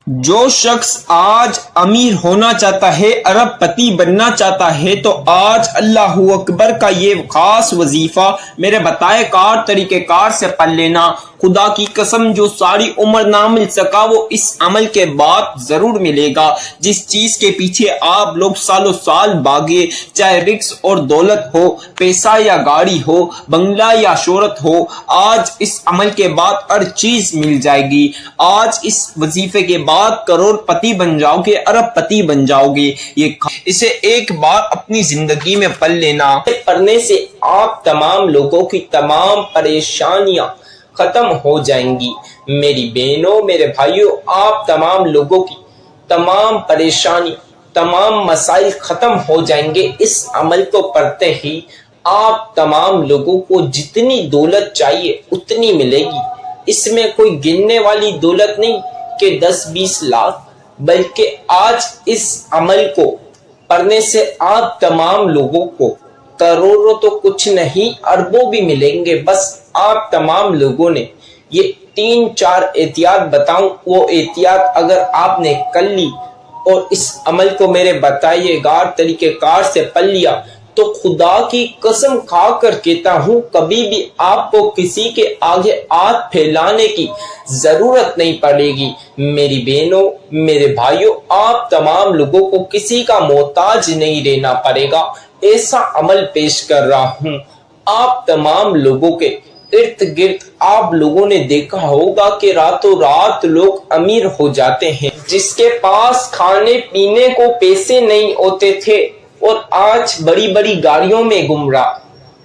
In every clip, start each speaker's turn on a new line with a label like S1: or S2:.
S1: جو شخص آج امیر ہونا چاہتا ہے، ارب پتی بننا چاہتا ہے، تو آج اللہ اکبر کا یہ خاص وظیفہ میرے بتائے کار طریقہ کار سے پڑھ لینا۔ خدا کی قسم جو ساری عمر نہ مل سکا وہ اس عمل کے بعد ضرور ملے گا۔ جس چیز کے پیچھے آپ لوگ سالوں سال بھاگے، چاہے رزق اور دولت ہو، پیسہ یا گاڑی ہو، بنگلہ یا شہرت ہو، آج اس عمل کے بعد ہر چیز مل جائے گی۔ آج اس وظیفے کے بعد کروڑ پتی بن جاؤ گے، ارب پتی بن جاؤ گے۔ اسے ایک بار اپنی زندگی میں پڑھ لینا۔ پڑھنے سے آپ تمام لوگوں کی تمام پریشانیاں ختم ہو جائیں گی۔ میری بہنوں، میرے بھائیوں، آپ تمام لوگوں کی تمام پریشانی، تمام مسائل ختم ہو جائیں گے۔ اس عمل کو پڑھتے ہی آپ تمام لوگوں کو جتنی دولت چاہیے اتنی ملے گی۔ اس میں کوئی گننے والی دولت نہیں کہ 10-20 لاکھ، بلکہ آج اس عمل کو پڑھنے سے آپ تمام لوگوں کو کروڑوں تو کچھ نہیں اربوں بھی ملیں گے۔ بس آپ تمام لوگوں نے یہ 3-4 احتیاط بتاؤں، وہ احتیاط اگر آپ نے کر لی اور اس عمل کو میرے بتائیے گار طریقہ کار سے پڑھ لیا، تو خدا کی قسم کھا کر کہتا ہوں کبھی بھی آپ کو کسی کے آگے ہاتھ پھیلانے کی ضرورت نہیں پڑے گی۔ میری بہنوں، میرے بھائیوں، آپ تمام لوگوں کو کسی کا محتاج نہیں رہنا پڑے گا۔ ایسا عمل پیش کر رہا ہوں۔ آپ تمام لوگوں کے ارد گرد آپ لوگوں نے دیکھا ہوگا کہ راتوں رات لوگ امیر ہو جاتے ہیں۔ جس کے پاس کھانے پینے کو پیسے نہیں ہوتے تھے اور آج بڑی بڑی گاڑیوں میں گھوم رہا۔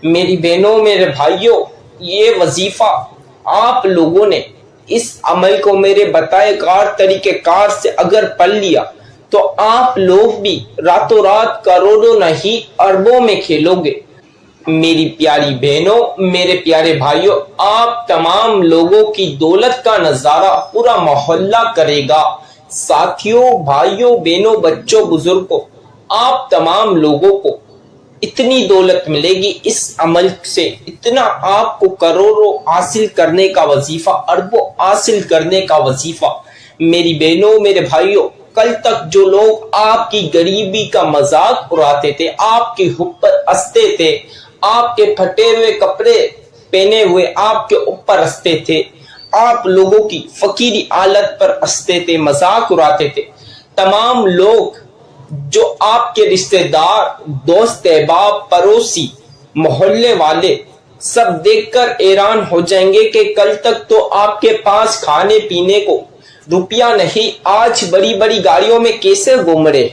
S1: میری بہنوں، میرے بھائیوں، یہ وظیفہ آپ لوگوں نے اس عمل کو میرے بتائے کار طریقہ کار سے اگر پڑھ لیا تو آپ لوگ بھی راتوں رات کروڑوں نہیں اربوں میں کھیلو گے۔ میری پیاری بہنوں، میرے پیارے بھائیوں، آپ تمام لوگوں کی دولت کا نظارہ پورا محلہ کرے گا۔ ساتھیوں، بھائیوں، بہنوں، بچوں، بزرگوں، آپ تمام لوگوں کو اتنی دولت ملے گی اس عمل سے، اتنا آپ کو کروڑوں حاصل کرنے کا وظیفہ، اربوں حاصل کرنے کا وظیفہ۔ میری بہنوں، میرے بھائیوں، کل تک جو لوگ آپ کی غریبی کا مذاق اڑاتے تھے، آپ کے اوپر ہنستے تھے، آپ کے پھٹے ہوئے کپڑے پہنے ہوئے آپ کے اوپر ہنستے تھے، آپ لوگوں کی فقیری حالت پر ہنستے تھے، مذاق اڑاتے تھے، تمام لوگ جو آپ کے رشتہ دار، دوست احباب، پڑوسی، محلے والے سب دیکھ کر حیران ہو جائیں گے کہ کل تک تو آپ کے پاس کھانے پینے کو روپیہ نہیں، آج بڑی بڑی گاڑیوں میں کیسے گھوم رہے،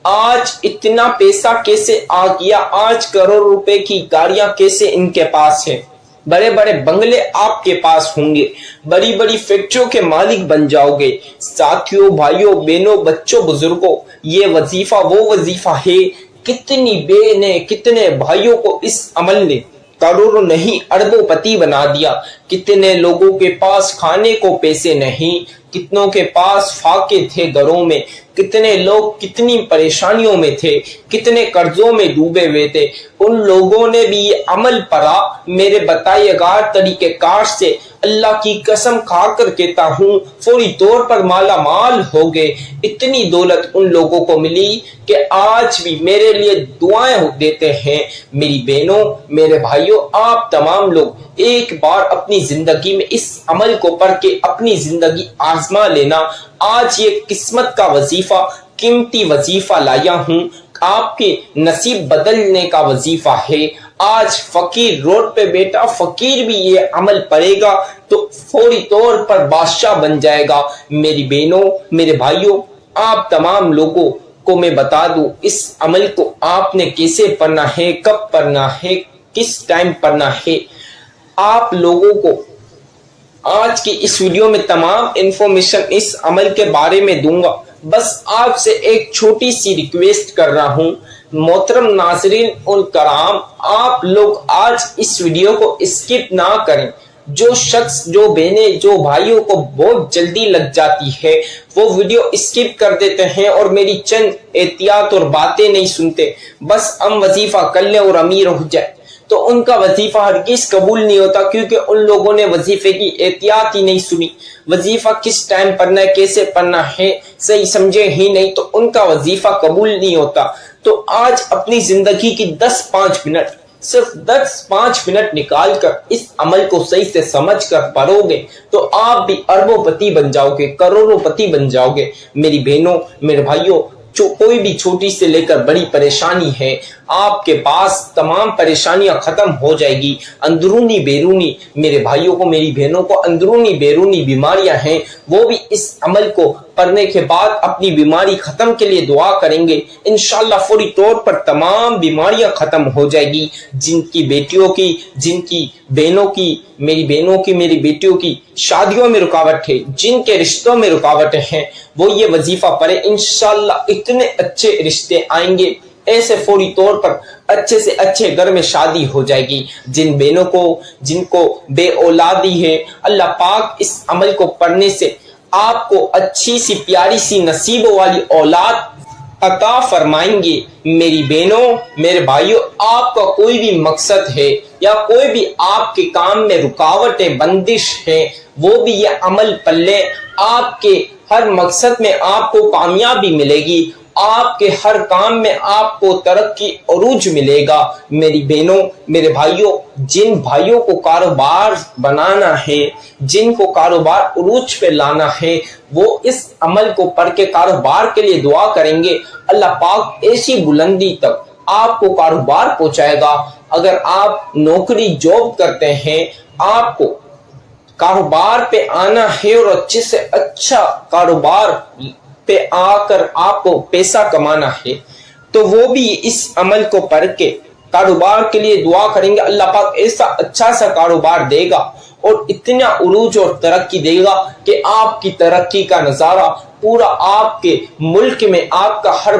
S1: آج اتنا پیسہ کیسے آ گیا، آج کروڑ روپے کی گاڑیاں کیسے ان کے پاس ہیں، بڑے بڑے بنگلے آپ کے پاس ہوں گے، بڑی بڑی فیکٹریوں کے مالک بن جاؤ گے۔ ساتھیوں، بھائیوں، بہنوں، بچوں، بزرگوں، یہ وظیفہ وہ وظیفہ ہے، کتنی بہنیں، کتنے بھائیوں کو اس عمل نے کروڑوں نہیں اربوں پتی بنا دیا۔ کتنے لوگوں کے پاس کھانے کو پیسے نہیں، کتنوں کے پاس فاقے تھے گھروں میں، کتنے لوگ کتنی پریشانیوں میں تھے، کتنے قرضوں میں ڈوبے ہوئے تھے، ان لوگوں نے بھی یہ عمل پڑھا میرے بتائے گار طریقہ کار سے۔ اللہ کی قسم کھا کر کہتا ہوں فوری طور پر مالا مال ہو گئے۔ اتنی دولت ان لوگوں کو ملی کہ آج بھی میرے لیے دعائیں دیتے ہیں۔ میری بہنوں، میرے بھائیوں، آپ تمام لوگ ایک بار اپنی زندگی میں اس عمل کو پڑھ کے اپنی زندگی آزما لینا۔ آج یہ قسمت کا وظیفہ، قیمتی وظیفہ لایا ہوں، آپ کے نصیب بدلنے کا وظیفہ ہے۔ آج فقیر روڈ پہ بیٹا فقیر بھی یہ عمل پڑھے گا تو فوری طور پر بادشاہ بن جائے گا۔ میری بہنوں، میرے بھائیوں، آپ تمام لوگوں کو میں بتا دوں اس عمل کو آپ نے کیسے پڑھنا ہے، کب پڑھنا ہے، کس ٹائم پڑھنا ہے۔ آپ لوگوں کو آج کی اس ویڈیو میں تمام انفارمیشن اس عمل کے بارے میں دوں گا۔ بس آپ سے ایک چھوٹی سی ریکویسٹ کر رہا ہوں، محترم ناظرین اور کرام، آپ لوگ آج اس ویڈیو کو اسکپ نہ کریں۔ جو شخص، جو بہنیں، جو بھائیوں کو بہت جلدی لگ جاتی ہے وہ ویڈیو اسکپ کر دیتے ہیں اور میری چند احتیاط اور باتیں نہیں سنتے، بس ہم وظیفہ کر لیں اور امیر ہو جائے۔ تو ان کا وظیفہ ہرگز قبول نہیں ہوتا، کیونکہ ان لوگوں نے وظیفے کی احتیاط ہی نہیں سنی، وظیفہ کس ٹائم پڑھنا ہے، کیسے پڑھنا ہے صحیح سمجھے ہی نہیں، تو ان کا وظیفہ قبول نہیں ہوتا۔ تو آج اپنی زندگی کی 10-5 منٹ، صرف 10-5 منٹ نکال کر اس عمل کو صحیح سے سمجھ کر پڑھو گے تو آپ بھی اربوں پتی بن جاؤ گے، کروڑوں پتی بن جاؤ گے۔ میری بہنوں، میرے بھائیوں، کوئی بھی چھوٹی سے لے کر بڑی پریشانی ہے، آپ کے پاس تمام پریشانیاں ختم ہو جائے گی، اندرونی بیرونی۔ میرے بھائیوں کو، میری بہنوں کو اندرونی بیرونی بیماریاں ہیں، وہ بھی اس عمل کو پڑھنے کے بعد اپنی بیماری ختم کے لیے دعا کریں گے، انشاءاللہ فوری طور پر تمام بیماریاں ختم ہو جائے گی۔ جن کی بیٹیوں کی، جن کی بہنوں کی، میری بہنوں کی، میری بیٹیوں کی شادیوں میں رکاوٹ ہے، جن کے رشتوں میں رکاوٹیں ہیں، وہ یہ وظیفہ پڑھے، انشاءاللہ اتنے اچھے رشتے آئیں گے، ایسے فوری طور پر اچھے سے اچھے گھر میں شادی ہو جائے گی۔ جن بہنوں کو، جن کو بے اولادی ہے، اللہ پاک اس عمل کو پڑھنے سے آپ کو اچھی سی پیاری سی نصیبوں والی اولاد عطا فرمائیں گے۔ میری بہنوں، میرے بھائیوں، آپ کا کوئی بھی مقصد ہے یا کوئی بھی آپ کے کام میں رکاوٹیں، بندش ہے، وہ بھی یہ عمل پڑھ لیں، آپ کے ہر مقصد میں آپ کو کامیابی ملے گی، آپ کے ہر کام میں آپ کو ترقی عروج ملے گا۔ میری بہنوں، میرے بھائیوں، جن بھائیوں کو کاروبار بنانا ہے، جن کو کاروبار عروج پہ لانا ہے، وہ اس عمل کو پڑھ کے کاروبار کے لیے دعا کریں گے، اللہ پاک ایسی بلندی تک آپ کو کاروبار پہنچائے گا۔ اگر آپ نوکری جاب کرتے ہیں، آپ کو کاروبار پہ آنا ہے اور اچھے سے اچھا کاروبار پہ آ کر آپ کو پیسہ کمانا ہے، تو وہ بھی اس عمل کو پڑھ کے کاروبار کے لیے دعا کریں گے، اللہ پاک ایسا اچھا سا کاروبار دے گا اور اتنا عروج اور ترقی دے گا کہ آپ کی ترقی کا نظارہ پورا آپ کے ملک میں آپ کا ہر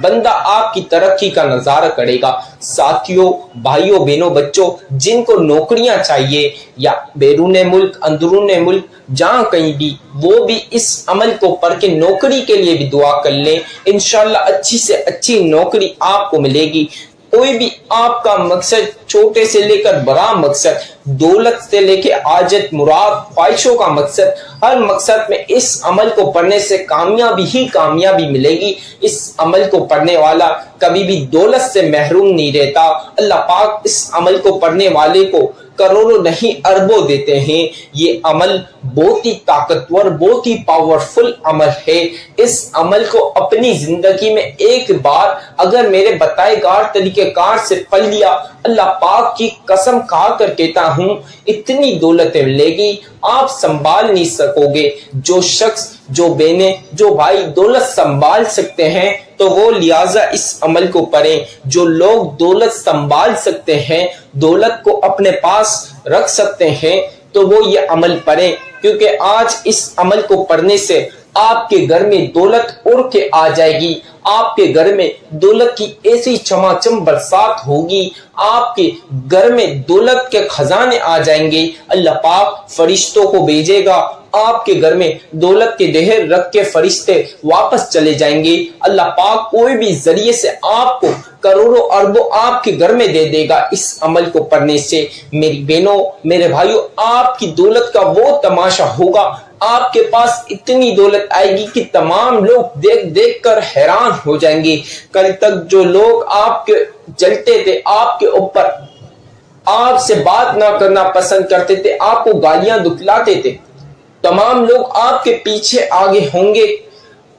S1: بندہ آپ کی ترقی کا نظارہ کرے گا۔ ساتھیوں، بھائیوں، بہنوں، بچوں، جن کو نوکریاں چاہیے یا بیرون ملک، اندرون ملک، جہاں کہیں بھی، وہ بھی اس عمل کو پڑھ کے نوکری کے لیے بھی دعا کر لیں، انشاءاللہ اچھی سے اچھی نوکری آپ کو ملے گی۔ کوئی بھی آپ کا مقصد، چھوٹے سے لے کر بڑا مقصد، دولت سے لے کے حاجت مراد، خواہشوں کا مقصد، ہر مقصد میں اس عمل کو پڑھنے سے کامیابی ہی کامیابی ملے گی۔ اس عمل کو پڑھنے والا کبھی بھی دولت سے محروم نہیں رہتا۔ اللہ پاک اس عمل کو پڑھنے والے کو کروڑوں نہیں اربوں دیتے ہیں۔ یہ عمل بہت ہی طاقتور، بہت ہی پاورفل عمل ہے۔ اس عمل کو اپنی زندگی میں ایک بار اگر میرے بتائے گار طریقہ کار سے پڑھ لیا، اللہ پاک کی قسم کھا کر کہتا ہوں، اتنی دولتیں ملے گی آپ سنبھال نہیں سکو گے۔ جو شخص، جو بہنیں، جو بھائی دولت سنبھال سکتے ہیں تو وہ لہٰذا اس عمل کو پڑھیں۔ جو لوگ دولت سنبھال سکتے ہیں، دولت کو اپنے پاس رکھ سکتے ہیں، تو وہ یہ عمل پڑھیں، کیونکہ آج اس عمل کو پڑھنے سے آپ کے گھر میں دولت اڑ کے آ جائے گی، آپ کے گھر میں دولت کی ایسی چماچم برسات ہوگی، آپ کے گھر میں دولت کے خزانے آ جائیں گے۔ اللہ پاک فرشتوں کو بھیجے گا، آپ کے گھر میں دولت کے ڈھیر رکھ کے فرشتے واپس چلے جائیں گے۔ اللہ پاک کوئی بھی ذریعے سے آپ کو کروڑوں اربوں آپ کے گھر میں دے دے گا اس عمل کو پڑھنے سے۔ میری بہنوں، میرے بھائیوں، آپ کی دولت کا وہ تماشا ہوگا، آپ کے پاس اتنی دولت آئے گی کہ تمام لوگ دیکھ دیکھ کر حیران ہو جائیں گے۔ کل تک جو لوگ آپ کے جلتے تھے، آپ کے اوپر، آپ سے بات نہ کرنا پسند کرتے تھے، آپ کو گالیاں دکھلاتے تھے، تمام لوگ آپ کے پیچھے آگے ہوں گے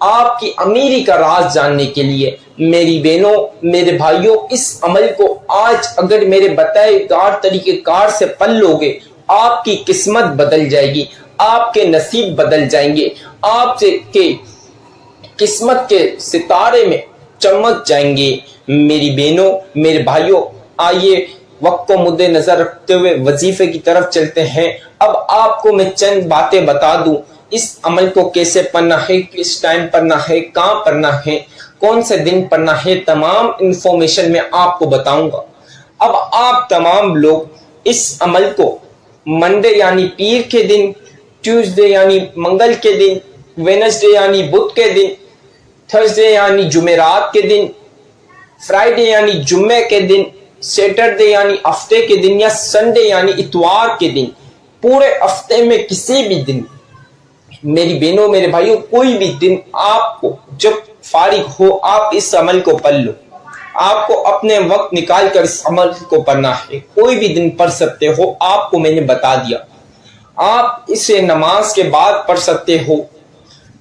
S1: آپ کی امیری کا راز جاننے کے لیے۔ میری بہنوں، میرے بھائیوں، اس عمل کو آج اگر میرے بتائے گار طریقہ کار سے پڑھ لو گے، آپ کی قسمت بدل جائے گی، آپ کے نصیب بدل جائیں گے، آپ کے قسمت کے ستارے میں چمک جائیں گے۔ میری بہنوں، میرے بھائیوں، آئیے وقت کو مد نظر رکھتے ہوئے وظیفے کی طرف چلتے ہیں۔ اب آپ کو میں چند باتیں بتا دوں، اس عمل کو کیسے پڑھنا ہے، کس ٹائم پڑھنا ہے، کہاں پڑھنا ہے، کون سے دن پڑھنا ہے، تمام انفارمیشن میں آپ کو بتاؤں گا۔ اب آپ تمام لوگ اس عمل کو منڈے یعنی پیر کے دن، ٹیوزڈے یعنی منگل کے دن، وینسڈے یعنی بدھ کے دن، تھرسڈے یعنی جمعرات کے دن، فرائیڈے یعنی جمعے کے دن، سیٹرڈے یعنی ہفتے کے دن یا سنڈے یعنی اتوار کے دن، پورے ہفتے میں کسی بھی دن میری بہنوں میرے بھائیوں کوئی بھی دن آپ کو جب فارغ ہو آپ اس عمل کو پڑھ لو۔ آپ کو اپنے وقت نکال کر اس عمل کو پڑھنا ہے، کوئی بھی دن پڑھ سکتے ہو، آپ کو میں نے بتا دیا۔ آپ اسے نماز کے بعد پڑھ سکتے ہو،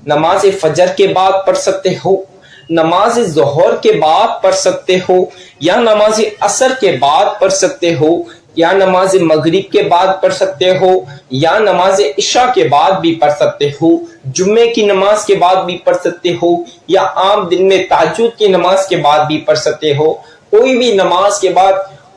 S1: نماز فجر کے بعد پڑھ سکتے ہو، نماز ظہر کے بعد پڑھ سکتے ہو، یا نماز عصر کے بعد پڑھ سکتے ہو، یا نماز مغرب کے بعد پڑھ سکتے ہو، یا نماز عشاء کے بعد بھی پڑھ سکتے ہو، جمعے کی نماز کے بعد بھی پڑھ سکتے ہو، یا عام دن میں تہجد کی نماز کے بعد بھی پڑھ سکتے ہو۔ کوئی بھی نماز کے بعد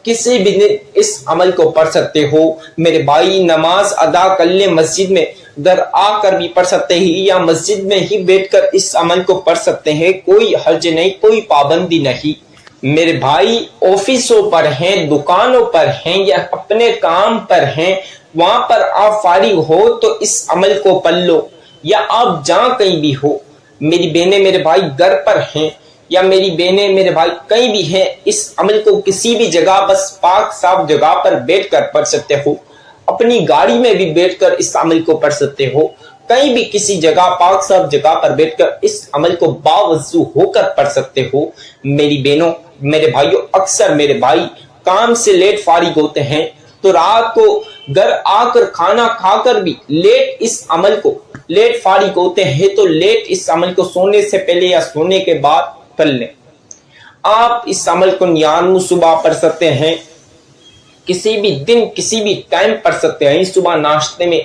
S1: کسی بھی دن اس عمل کو پڑھ سکتے ہو۔ میرے بھائی نماز ادا کر لیں، مسجد میں در آ کر بھی پڑھ سکتے ہیں یا مسجد میں ہی بیٹھ کر اس عمل کو پڑھ سکتے ہیں، کوئی حرج نہیں، کوئی پابندی نہیں۔ میرے بھائی آفسوں پر ہیں، دکانوں پر ہیں یا اپنے کام پر ہیں، وہاں پر آپ فارغ ہو تو اس عمل کو پڑھ لو، یا آپ جہاں کہیں بھی ہو، میری بہنیں میرے بھائی گھر پر ہیں یا میری بہنیں میرے بھائی کہیں بھی ہیں، اس عمل کو کسی بھی جگہ بس پاک صاف جگہ پر بیٹھ کر پڑھ سکتے ہو، اپنی گاڑی میں بھی بیٹھ کر اس عمل کو پڑھ سکتے ہو، کہیں بھی کسی جگہ پاک صاف جگہ پر بیٹھ کر اس عمل کو باوضو ہو کر پڑھ سکتے ہو۔ میری بہنوں میرے بھائیوں اکثر میرے بھائی کام سے لیٹ فارغ ہوتے ہیں تو رات کو گھر آ کر کھانا کھا کر بھی لیٹ اس عمل کو لیٹ فارغ ہوتے ہیں، تو لیٹ اس عمل کو سونے سے پہلے یا سونے کے بعد پڑھ لیں۔ آپ اس عمل کو 99 صبح پڑھ سکتے ہیں، کسی بھی دن کسی بھی ٹائم پڑھ سکتے ہیں، صبح ناشتے میں،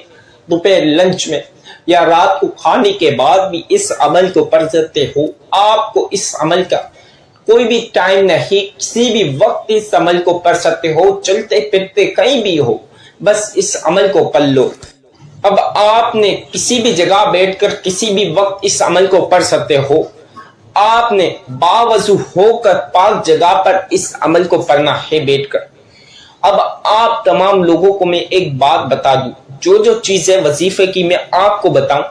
S1: دوپہر لنچ میں یا رات کو کھانے کے بعد بھی اس عمل کو پڑھ سکتے ہو۔ آپ کو اس عمل کا کوئی بھی ٹائم نہیں، کسی بھی وقت اس عمل کو پڑھ سکتے ہو، چلتے پھرتے کہیں بھی ہو، بس اس عمل کو پڑھ لو۔ اب آپ نے کسی بھی جگہ بیٹھ کر کسی بھی وقت اس عمل کو پڑھ سکتے ہو، آپ نے باوضو ہو کر پاک جگہ پر اس عمل کو پڑھنا ہے بیٹھ کر۔ اب آپ تمام لوگوں کو میں ایک بات بتا دوں، جو چیزیں وظیفے کی میں آپ کو بتاؤں،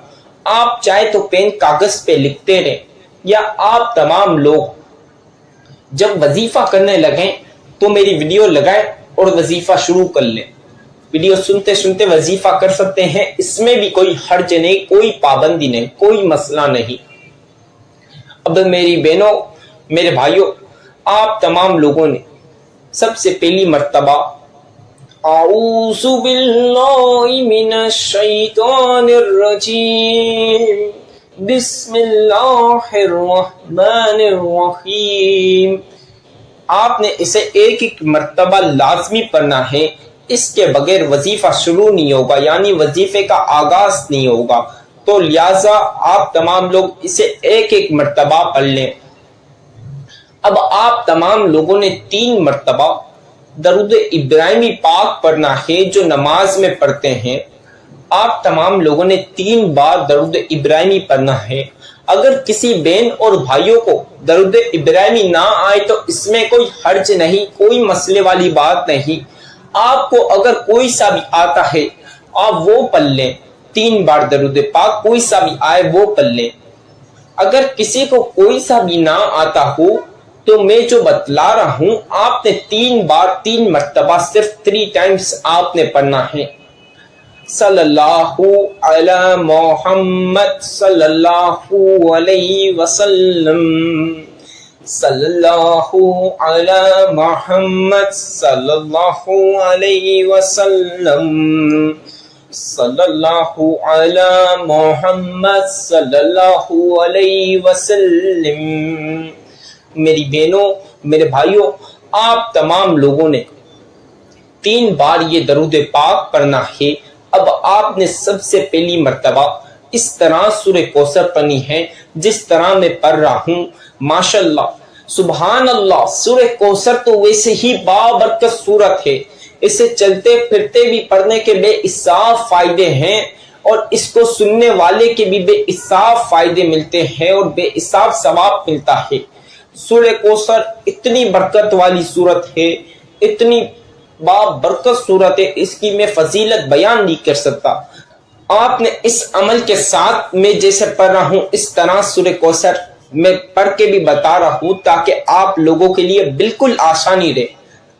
S1: آپ چاہے تو پین کاغذ پہ لکھتے رہیں، یا آپ تمام لوگ جب وظیفہ کرنے لگیں تو میری ویڈیو لگائیں اور وظیفہ شروع کر لیں، ویڈیو سنتے سنتے وظیفہ کر سکتے ہیں، اس میں بھی کوئی حرج نہیں، کوئی پابندی نہیں، کوئی مسئلہ نہیں۔ اب میری بہنوں میرے بھائیوں آپ تمام لوگوں نے سب سے پہلی مرتبہ اعوذ باللہ من الشیطان الرجیم بسم اللہ الرحمن الرحیم، آپ نے اسے ایک ایک مرتبہ لازمی پڑھنا ہے، اس کے بغیر وظیفہ شروع نہیں ہوگا، یعنی وظیفے کا آغاز نہیں ہوگا، تو لہذا آپ تمام لوگ اسے ایک ایک مرتبہ پڑھ لیں۔ اب آپ تمام لوگوں نے 3 مرتبہ درود ابراہیمی پاک پڑھنا ہے جو نماز میں پڑھتے ہیں۔ آپ تمام لوگوں نے 3 بار درود ابراہیمی پڑھنا ہے۔ اگر کسی بہن اور بھائیوں کو درود ابراہیمی نہ آئے تو اس میں کوئی حرج نہیں، کوئی مسئلے والی بات نہیں۔ آپ کو اگر کوئی سا بھی آتا ہے آپ وہ پڑھ لیں، 3 بار درود پاک کوئی سا بھی آئے وہ پڑھ لیں۔ اگر کسی کو کوئی سا بھی نہ آتا ہو تو میں جو بتلا رہا ہوں آپ نے 3 بار 3 مرتبہ صرف 3 ٹائمز آپ نے پڑھنا ہے۔ صلی اللہ علی محمد صلی اللہ علیہ وسلم، صلی اللہ علی محمد صلی اللہ علیہ وسلم، صلی اللہ علی محمد صلی اللہ علیہ وسلم۔ میری بہنوں میرے بھائیوں آپ تمام لوگوں نے 3 بار یہ درود پاک پڑھنا ہے۔ اب آپ نے سب سے پہلی مرتبہ اس طرح سورہ کوثر پڑھنی ہے جس طرح میں پڑھ رہا ہوں۔ ماشاءاللہ سبحان اللہ، سورہ کوثر تو ویسے ہی بابرکت سورت ہے، اسے چلتے پھرتے بھی پڑھنے کے بے حساب فائدے ہیں اور اس کو سننے والے کے بھی بے حساب فائدے ملتے ہیں اور بے حساب ثواب ملتا ہے۔ سورہ کوثر اتنی برکت والی سورت ہے، اتنی بابرکت سورت ہے، اس کی میں فضیلت بیان نہیں کر سکتا۔ آپ نے اس عمل کے ساتھ میں جیسے پڑھ رہا ہوں اس طرح سورہ کوثر میں پڑھ کے بھی بتا رہا ہوں تاکہ آپ لوگوں کے لیے بالکل آسانی رہے،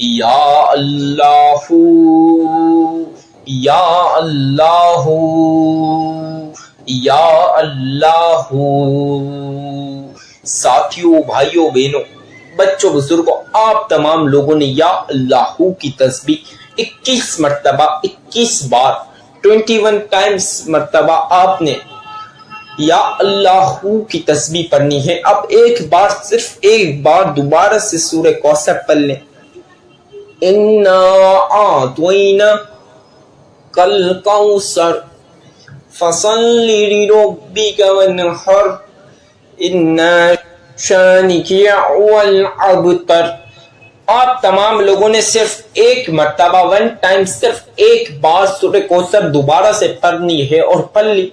S1: یا اللہ یا اللہ یا اللہ۔ ساتھیوں، بھائیوں، بہنوں، بچوں، بزرگوں، آپ تمام لوگوں نے یا اللہ کی تسبیح 21 مرتبہ 21 بار 21 ٹائمز مرتبہ آپ نے یا اللہ کی تسبیح پڑھنی ہے۔ اب ایک بار، صرف ایک بار دوبارہ سے سورہ کوثر پڑھ لیں۔ اِنَّا أَعْطَيْنَاكَ الْكَوْثَرَ فَصَلِّ لِرَبِّكَ وَانْحَرْ إِنَّ شَانِئَكَ هُوَ الْأَبْتَرُ۔ آپ تمام لوگوں نے صرف ایک مرتبہ 1 ٹائم صرف ایک بار سورہ کوثر دوبارہ سے پڑھنی ہے اور پڑھ لی۔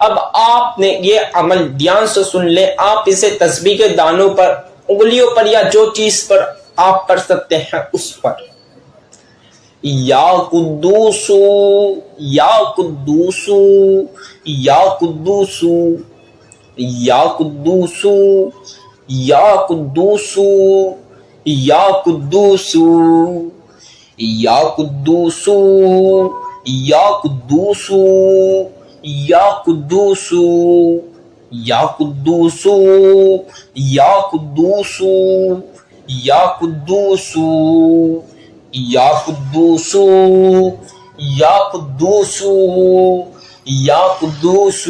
S1: اب آپ نے یہ عمل دھیان سے سن لیں، آپ اسے تسبیح کے دانوں پر، انگلیوں پر یا جو چیز پر آپ پڑھ سکتے ہیں اس پر۔ یا قدوس یا قدوس یا قدوس یا قدوس یا قدوس یا قدوس یا قدوس یا قدوس یا قدوس یا قدوس یا قدوس یا قدوس یا قدوس یا قدوس یا قدوس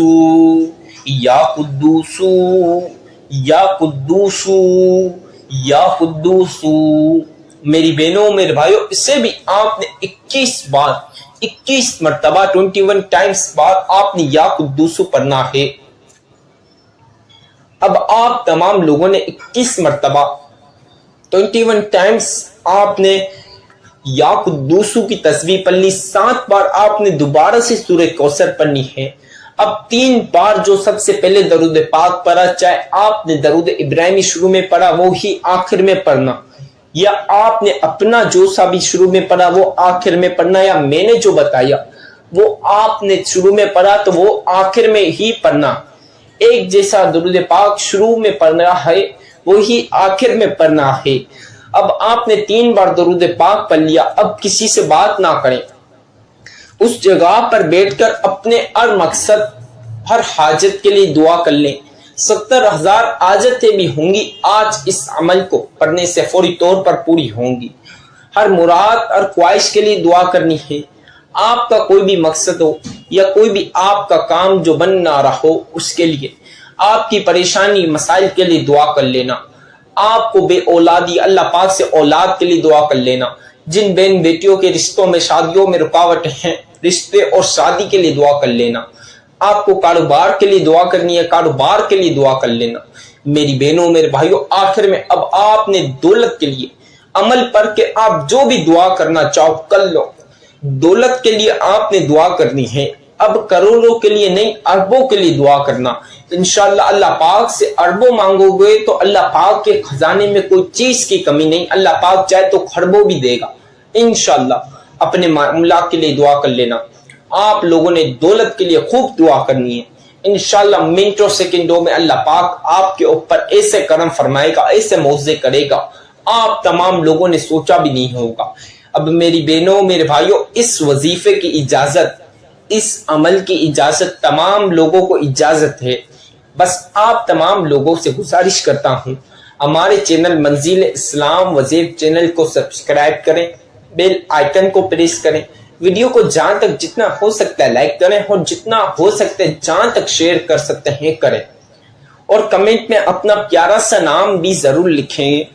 S1: یا قدوس یا قدوس یا قدوس۔ میری بہنوں، میرے بھائیوں، اسے بھی آپ نے 21 بار 21 مرتبہ 21 ٹائمز بار آپ نے یا قدوس پڑھنا ہے۔ اب آپ تمام لوگوں نے 21 مرتبہ 21 ٹائمز آپ نے یا قدوس کی تسبیح پڑھ لی۔ 7 بار آپ نے دوبارہ سے سورہ کوثر پڑھنی ہے۔ اب 3 بار جو سب سے پہلے درود پاک پڑھا، چاہے آپ نے درود ابراہیمی شروع میں پڑھا وہی آخر میں پڑھنا، یا آپ نے اپنا جو سا بھی شروع میں پڑھا وہ آخر میں پڑھنا، یا میں نے جو بتایا وہ آپ نے شروع میں پڑھا تو وہ آخر میں ہی پڑھنا۔ ایک جیسا درود پاک شروع میں پڑھنا ہے وہی آخر میں پڑھنا ہے۔ اب آپ نے 3 بار درود پاک پڑھ لیا، اب کسی سے بات نہ کریں، اس جگہ پر بیٹھ کر اپنے ہر مقصد، ہر حاجت کے لیے دعا کر لیں۔ 70,000 حاجتیں بھی ہوں گی آج اس عمل کو پڑھنے سے فوری طور پر پوری ہوں گی۔ ہر مراد اور خواہش کے لیے دعا کرنی ہے۔ آپ کا کوئی بھی مقصد ہو یا کوئی بھی آپ کا کام جو بن نہ رہا ہو، اس کے لیے، آپ کی پریشانی مسائل کے لیے دعا کر لینا۔ آپ کو بے اولادی، اللہ پاک سے اولاد کے لیے دعا کر لینا۔ جن بہن بیٹیوں کے رشتوں میں، شادیوں میں رکاوٹ ہیں، رشتے اور شادی کے لیے دعا کر لینا۔ آپ کو کاروبار کے لیے دعا کرنی ہے، کاروبار کے لیے دعا کر لینا۔ میری بہنوں، میرے بھائیوں، آخر میں اب آپ نے دولت کے لیے عمل پر کہ آپ جو بھی دعا کرنا چاہو کر لو۔ دولت کے لیے آپ نے دعا کرنی ہے، اب کروڑوں کے لیے نہیں، اربوں کے لیے دعا کرنا۔ انشاءاللہ اللہ پاک سے اربوں مانگو گے تو اللہ پاک کے خزانے میں کوئی چیز کی کمی نہیں، اللہ پاک چاہے تو خربوں بھی دے گا انشاءاللہ۔ اپنے معاملات کے لیے دعا کر لینا۔ آپ لوگوں نے دولت کے لیے خوب دعا کرنی ہے، انشاءاللہ منٹوں سیکنڈوں میں اللہ پاک آپ کے اوپر ایسے کرم فرمائے گا، ایسے معجزے کرے گا آپ تمام لوگوں نے سوچا بھی نہیں ہوگا۔ اب میری بہنوں، میرے بھائیوں، اس وظیفے کی اجازت، اس عمل کی اجازت تمام لوگوں کو اجازت ہے۔ بس آپ تمام لوگوں سے گزارش کرتا ہوں، ہمارے چینل منزل اسلام وزیر چینل کو سبسکرائب کریں، بیل آئیکن کو پریس کریں، ویڈیو کو جہاں تک جتنا ہو سکتا ہے لائک کریں، اور جتنا ہو سکتا ہے جہاں تک شیئر کر سکتے ہیں کریں، اور کمنٹ میں اپنا پیارا سا نام بھی ضرور لکھیں۔